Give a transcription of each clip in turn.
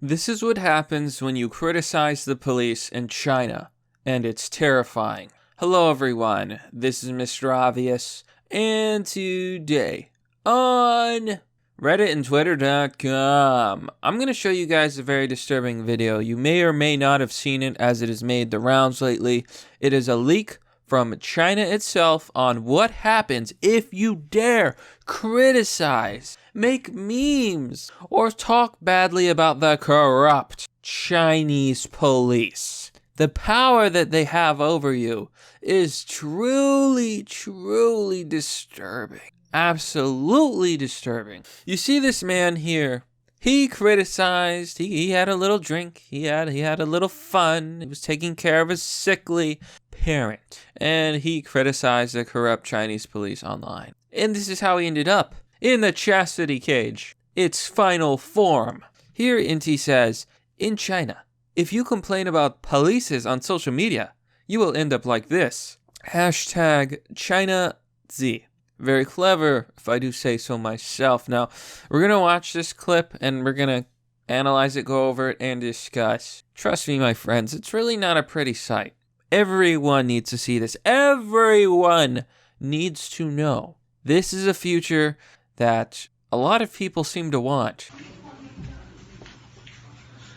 This is what happens when you criticize the police in China, and it's terrifying. Hello everyone, this is Mr. Obvious, and today on Reddit and Twitter.com, I'm going to show you guys a very disturbing video. You may or may not have seen it as it has made the rounds lately. It is a leak from China itself on what happens if you dare criticize, make memes, or talk badly about the corrupt Chinese police. The power that they have over you is truly, truly disturbing. Absolutely disturbing. You see this man here. He criticized, he had a little drink, he had a little fun, he was taking care of his sickly parent, and he criticized the corrupt Chinese police online. And this is how he ended up in the chastity cage, its final form. Here Inti says, in China, if you complain about polices on social media, you will end up like this. Hashtag ChinaZ. Very clever, if I do say so myself. Now, we're going to watch this clip, and we're going to analyze it, go over it, and discuss. Trust me, my friends, it's really not a pretty sight. Everyone needs to see this. Everyone needs to know. This is a future that a lot of people seem to want.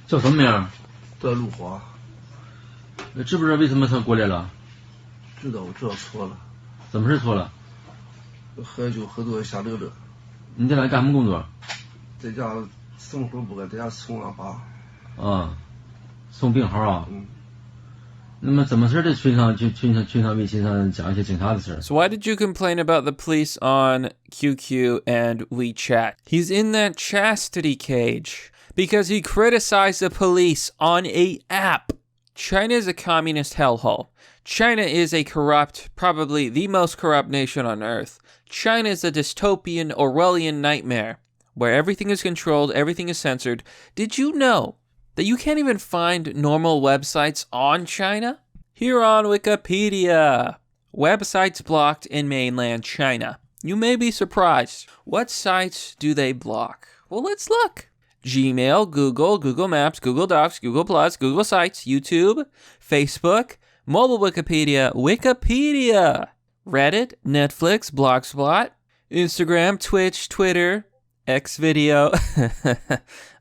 叫什么名？叫陆华。知不知道为什么他过来了？知道，我知道错了。怎么是错了？喝酒喝多瞎溜溜。你在哪干什么工作？在家生活不干，在家送俺爸。啊，送病号啊。嗯。那么怎么事在群上微信上讲一些警察的事？ So why did you complain about the police on QQ and WeChat? He's in that chastity cage because he criticized the police on a app. China is a communist hellhole. China is a corrupt, probably the most corrupt nation on earth. China is a dystopian, Orwellian nightmare where everything is controlled, everything is censored. Did you know that you can't even find normal websites on China? Here on Wikipedia, websites blocked in mainland China. You may be surprised. What sites do they block? Well, let's look. Gmail, Google, Google Maps, Google Docs, Google Plus, Google Sites, YouTube, Facebook, mobile Wikipedia, Wikipedia, Reddit, Netflix, Blogspot, Instagram, Twitch, Twitter, Xvideo.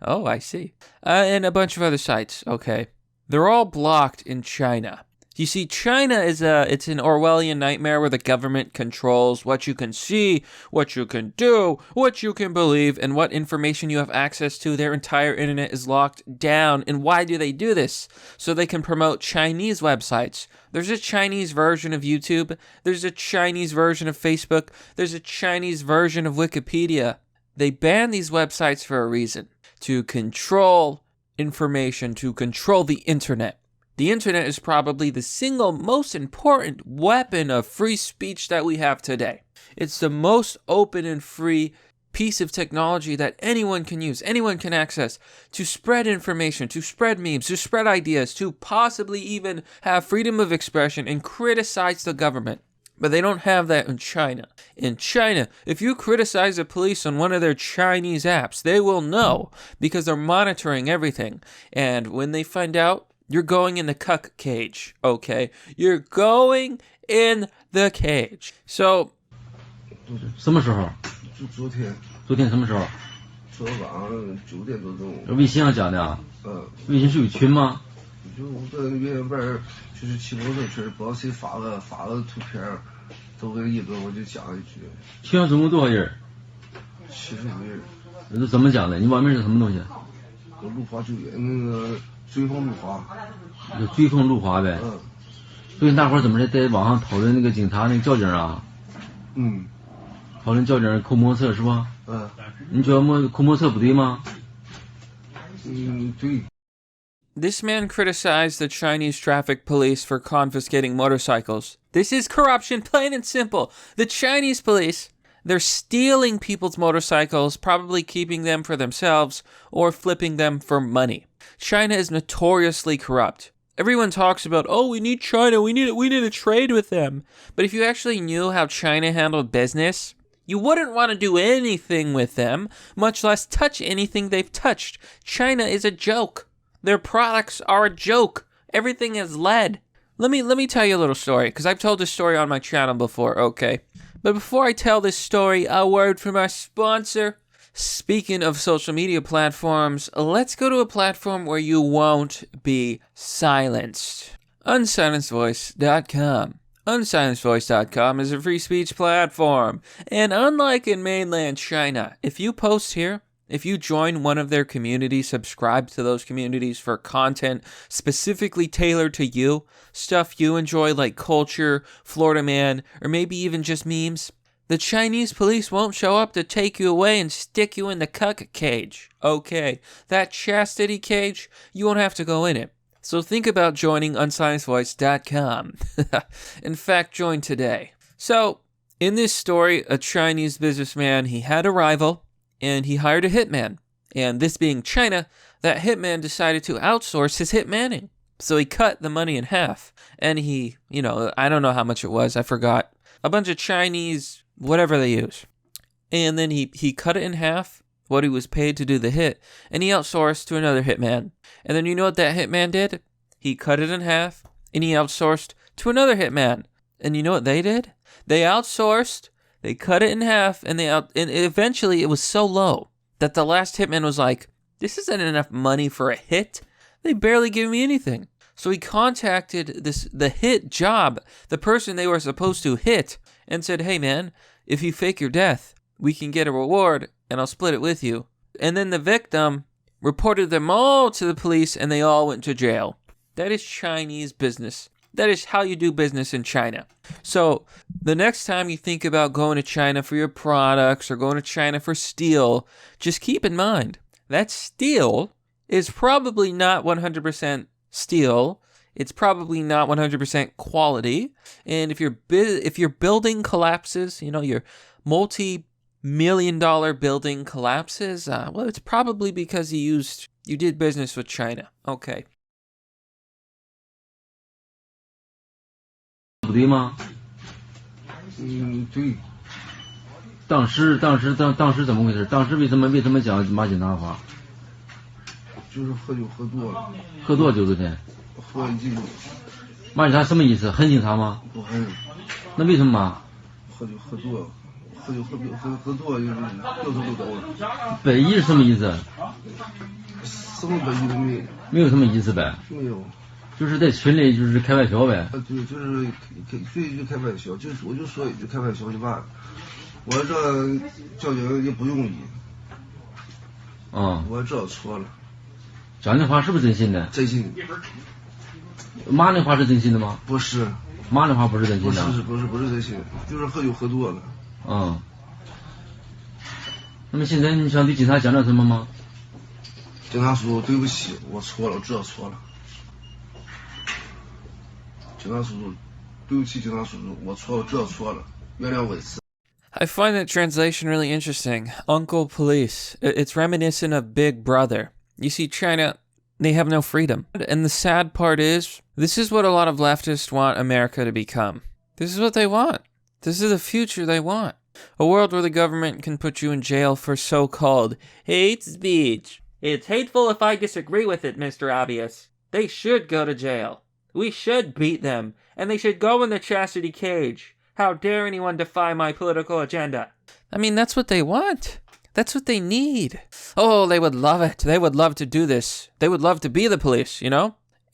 Oh, I see. And a bunch of other sites. Okay. They're all blocked in China. You see, China is it's an Orwellian nightmare where the government controls what you can see, what you can do, what you can believe, and what information you have access to. Their entire internet is locked down. And why do they do this? So they can promote Chinese websites. There's a Chinese version of YouTube. There's a Chinese version of Facebook. There's a Chinese version of Wikipedia. They ban these websites for a reason. To control information, to control the internet. The internet is probably the single most important weapon of free speech that we have today. It's the most open and free piece of technology that anyone can use, anyone can access to spread information, to spread memes, to spread ideas, to possibly even have freedom of expression and criticize the government. But they don't have that in China. In China, if you criticize the police on one of their Chinese apps, they will know because they're monitoring everything. And when they find out, you're going in the cuck cage, okay? You're going in the cage. So... 什么时候？昨天。昨天什么时候？昨晚上9点多钟。微信上讲的啊？微信是有群吗？就我在院外就是骑摩托车，不知道谁发了图片，都给一个我就讲一句。群上总共多少人？75人。那怎么讲的？你网名是什么东西？陆华救援那个。追风路滑，就追风路滑呗。嗯。所以大伙儿怎么在网上讨论那个警察那个交警啊？嗯。讨论交警扣摩托车是吧？嗯。你觉得扣摩托车不对吗？嗯，对。This man criticized the Chinese traffic police for confiscating motorcycles. This is corruption, plain and simple. The Chinese police, they're stealing people's motorcycles, probably keeping them for themselves or flipping them for money. China is notoriously corrupt. Everyone talks about, oh, we need China, we need to trade with them. But if you actually knew how China handled business, You wouldn't want to do anything with them, much less touch anything they've touched. China is a joke. Their products are a joke. Everything is lead. Let me tell you a little story, because I've told this story on my channel before, okay? But before I tell this story, a word from our sponsor. Speaking of social media platforms, let's go to a platform where you won't be silenced. Unsilencedvoice.com. Unsilencedvoice.com is a free speech platform. And unlike in mainland China, if you post here, if you join one of their communities, subscribe to those communities for content specifically tailored to you, stuff you enjoy like culture, Florida Man, or maybe even just memes, the Chinese police won't show up to take you away and stick you in the cuck cage. Okay, that chastity cage, you won't have to go in it. So think about joining unsilencedvoice.com. In fact, join today. So, in this story, a Chinese businessman, he had a rival, and he hired a hitman. And this being China, that hitman decided to outsource his hitmanning. So he cut the money in half. And he, I don't know how much it was, I forgot. A bunch of Chinese, whatever they use. And then he cut it in half, what he was paid to do the hit, and he outsourced to another hitman. And then you know what that hitman did? He cut it in half, and he outsourced to another hitman. And you know what they did? They outsourced, they cut it in half, and and eventually it was so low that the last hitman was like, this isn't enough money for a hit. They barely give me anything. So he contacted the hit job, the person they were supposed to hit, and said, hey man, if you fake your death, we can get a reward, and I'll split it with you. And then the victim reported them all to the police, and they all went to jail. That is Chinese business. That is how you do business in China. So the next time you think about going to China for your products or going to China for steel, just keep in mind that steel is probably not 100% steel. It's probably not 100% quality. And if your building collapses, your multi-million-dollar building collapses, well, it's probably because you did business with China. Okay. 不对吗？对。当时怎么回事？当时为什么讲骂警察话？就是喝酒喝多了。喝多酒昨天。喝一斤酒。骂警察什么意思？恨警察吗？不恨。那为什么骂？喝酒喝多了。喝多了就是掉头就走了。本意是什么意思？什么本意都没有。没有什么意思呗。没有。就是在群里就是开玩笑呗。对，就是说一句开玩笑，我就说一句开玩笑就完了。我这交警也不容易。我知道错了。讲的话是不是真心的？真心的。骂的话是真心的吗？不是。骂的话不是真心的。不是真心的，就是喝酒喝多了。那么现在你想对警察讲点什么吗？警察叔叔，对不起，我错了，我知道错了。警察叔叔，对不起，警察叔叔，我错了，知道错了，原谅我一次。I find that translation really interesting. Uncle Police. It's reminiscent of Big Brother. You see, China, they have no freedom. And the sad part is, this is what a lot of leftists want America to become. This is what they want. This is the future they want. A world where the government can put you in jail for so-called hate speech. It's hateful if I disagree with it, Mr. Obvious. They should go to jail. We should beat them, and they should go in the chastity cage. How dare anyone defy my political agenda? I mean, that's what they want. That's what they need. Oh, they would love it. They would love to do this. They would love to be the police,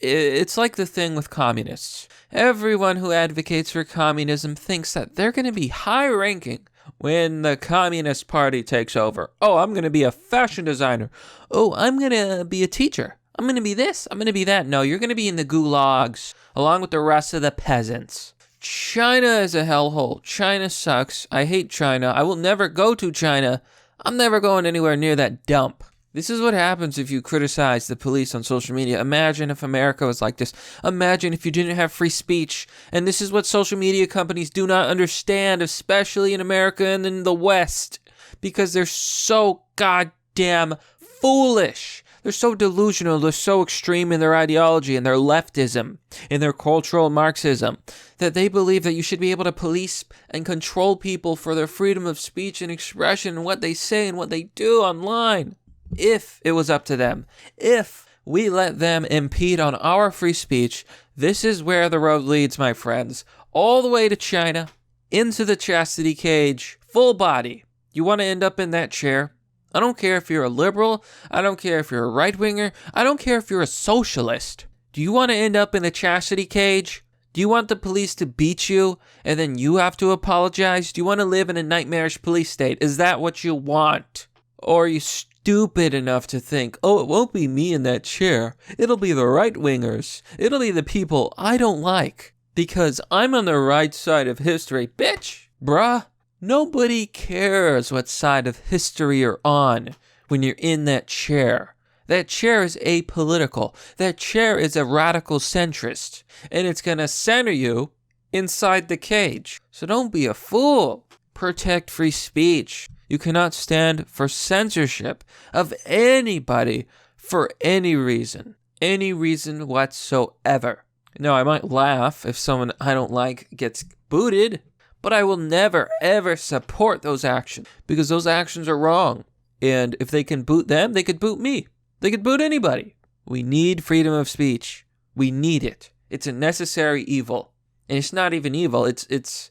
It's like the thing with communists. Everyone who advocates for communism thinks that they're going to be high-ranking when the Communist Party takes over. Oh, I'm going to be a fashion designer. Oh, I'm going to be a teacher. I'm going to be this. I'm going to be that. No, you're going to be in the gulags along with the rest of the peasants. China is a hellhole. China sucks. I hate China. I will never go to China. I'm never going anywhere near that dump. This is what happens if you criticize the police on social media. Imagine if America was like this. Imagine if you didn't have free speech. And this is what social media companies do not understand, especially in America and in the West, because they're so goddamn foolish. They're so delusional, they're so extreme in their ideology and their leftism, in their cultural Marxism, that they believe that you should be able to police and control people for their freedom of speech and expression and what they say and what they do online. If it was up to them, if we let them impede on our free speech, this is where the road leads, my friends. All the way to China, into the chastity cage, full body. You want to end up in that chair? I don't care if you're a liberal. I don't care if you're a right-winger. I don't care if you're a socialist. Do you want to end up in a chastity cage? Do you want the police to beat you and then you have to apologize? Do you want to live in a nightmarish police state? Is that what you want? Or are you stupid enough to think, oh, it won't be me in that chair. It'll be the right-wingers. It'll be the people I don't like because I'm on the right side of history. Bitch, bruh. Nobody cares what side of history you're on when you're in that chair. That chair is apolitical. That chair is a radical centrist. And it's going to center you inside the cage. So don't be a fool. Protect free speech. You cannot stand for censorship of anybody for any reason. Any reason whatsoever. Now, I might laugh if someone I don't like gets booted. But I will never, ever support those actions because those actions are wrong. And if they can boot them, they could boot me. They could boot anybody. We need freedom of speech. We need it. It's a necessary evil. And it's not even evil. It's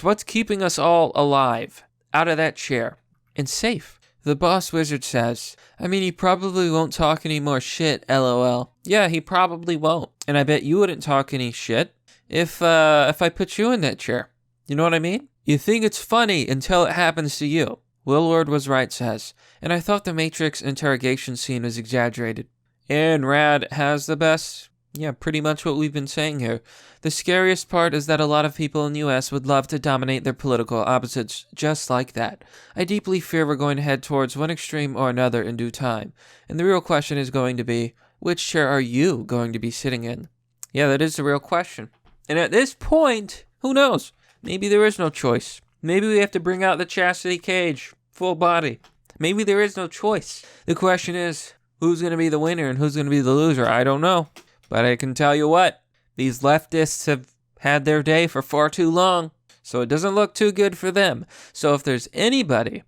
what's keeping us all alive, out of that chair, and safe. The boss wizard says, I mean, he probably won't talk any more shit, LOL. Yeah, he probably won't. And I bet you wouldn't talk any shit if I put you in that chair. You know what I mean? You think it's funny until it happens to you. Willard was right says, and I thought the Matrix interrogation scene was exaggerated. And Rad has the best. Yeah, pretty much what we've been saying here. The scariest part is that a lot of people in the US would love to dominate their political opposites just like that. I deeply fear we're going to head towards one extreme or another in due time. And the real question is going to be, which chair are you going to be sitting in? Yeah, that is the real question. And at this point, who knows? Maybe there is no choice. Maybe we have to bring out the chastity cage, full body. Maybe there is no choice. The question is, who's going to be the winner and who's going to be the loser? I don't know. But I can tell you what, these leftists have had their day for far too long, so it doesn't look too good for them. So if there's anybody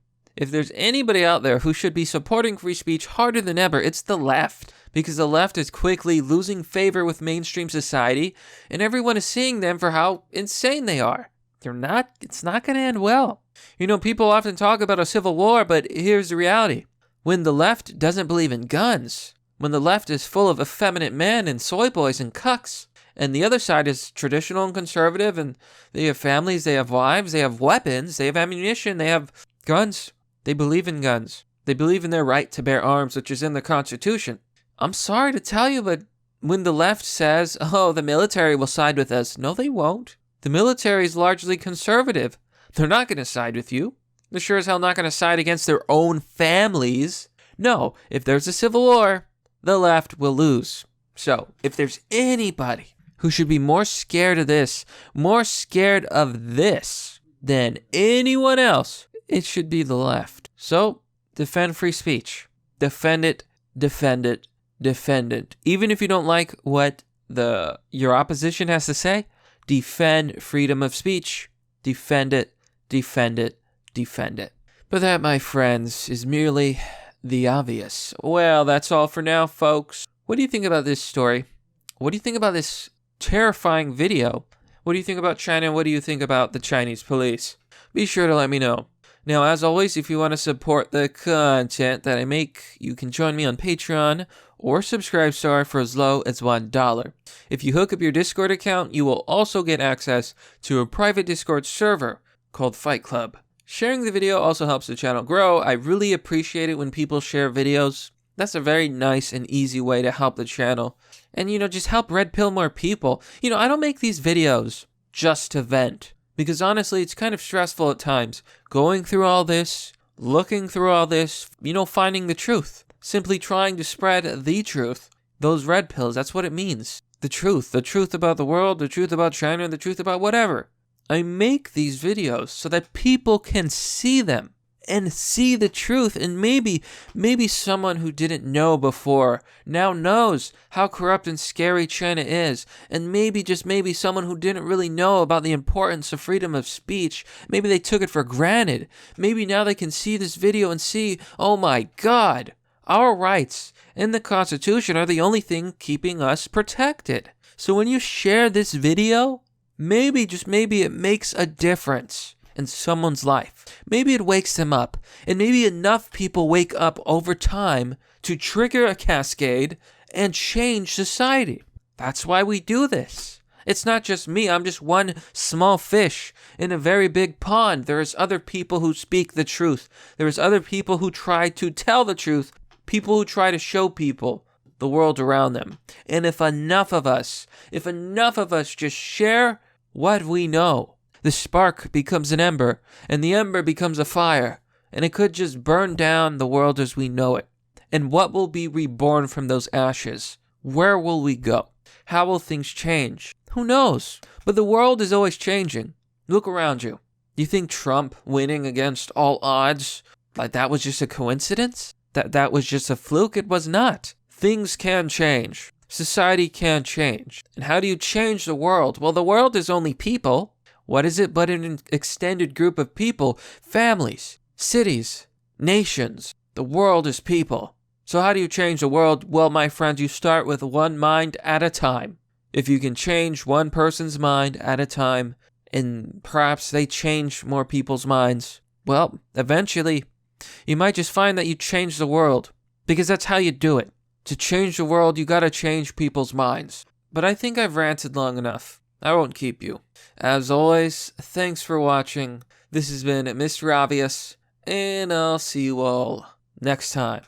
out there who should be supporting free speech harder than ever, it's the left. Because the left is quickly losing favor with mainstream society, and everyone is seeing them for how insane they are. It's not going to end well. You know, people often talk about a civil war, but here's the reality. When the left doesn't believe in guns, when the left is full of effeminate men and soy boys and cucks, and the other side is traditional and conservative, and they have families, they have wives, they have weapons, they have ammunition, they have guns. They believe in guns. They believe in their right to bear arms, which is in the Constitution. I'm sorry to tell you, but when the left says, oh, the military will side with us, no, they won't. The military is largely conservative. They're not going to side with you. They're sure as hell not going to side against their own families. No, if there's a civil war, the left will lose. So, if there's anybody who should be more scared of this than anyone else, it should be the left. So, defend free speech. Defend it, defend it, defend it. Even if you don't like what your opposition has to say, defend freedom of speech. Defend it, defend it, defend it. But that, my friends, is merely the obvious. Well, that's all for now, folks. What do you think about this story? What do you think about this terrifying video? What do you think about China? What do you think about the Chinese police? Be sure to let me know. Now, as always, if you want to support the content that I make, you can join me on Patreon or Subscribestar for as low as $1. If you hook up your Discord account, you will also get access to a private Discord server called Fight Club. Sharing the video also helps the channel grow. I really appreciate it when people share videos. That's a very nice and easy way to help the channel. And, just help red pill more people. I don't make these videos just to vent. Because honestly, it's kind of stressful at times. Going through all this, looking through all this, finding the truth. Simply trying to spread the truth. Those red pills, that's what it means. The truth about the world, the truth about China, the truth about whatever. I make these videos so that people can see them. and see the truth. And maybe someone who didn't know before now knows how corrupt and scary China is. And maybe, just maybe, someone who didn't really know about the importance of freedom of speech, maybe they took it for granted. Maybe now they can see this video and see, oh my God, our rights in the Constitution are the only thing keeping us protected. So when you share this video, maybe, just maybe, it makes a difference in someone's life. Maybe it wakes them up. And maybe enough people wake up over time to trigger a cascade and change society. That's why we do this. It's not just me. I'm just one small fish in a very big pond. There's other people who speak the truth. There's other people who try to tell the truth. People who try to show people the world around them. And if enough of us just share what we know, the spark becomes an ember, and the ember becomes a fire, and it could just burn down the world as we know it. And what will be reborn from those ashes? Where will we go? How will things change? Who knows? But the world is always changing. Look around you. You think Trump winning against all odds, like that was just a coincidence? That was just a fluke? It was not. Things can change. Society can change. And how do you change the world? Well, the world is only people. What is it but an extended group of people, families, cities, nations? The world is people. So how do you change the world? Well, my friends, you start with one mind at a time. If you can change one person's mind at a time, and perhaps they change more people's minds, well, eventually, you might just find that you change the world. Because that's how you do it. To change the world, you gotta change people's minds. But I think I've ranted long enough. I won't keep you. As always, thanks for watching. This has been Mr. Obvious, and I'll see you all next time.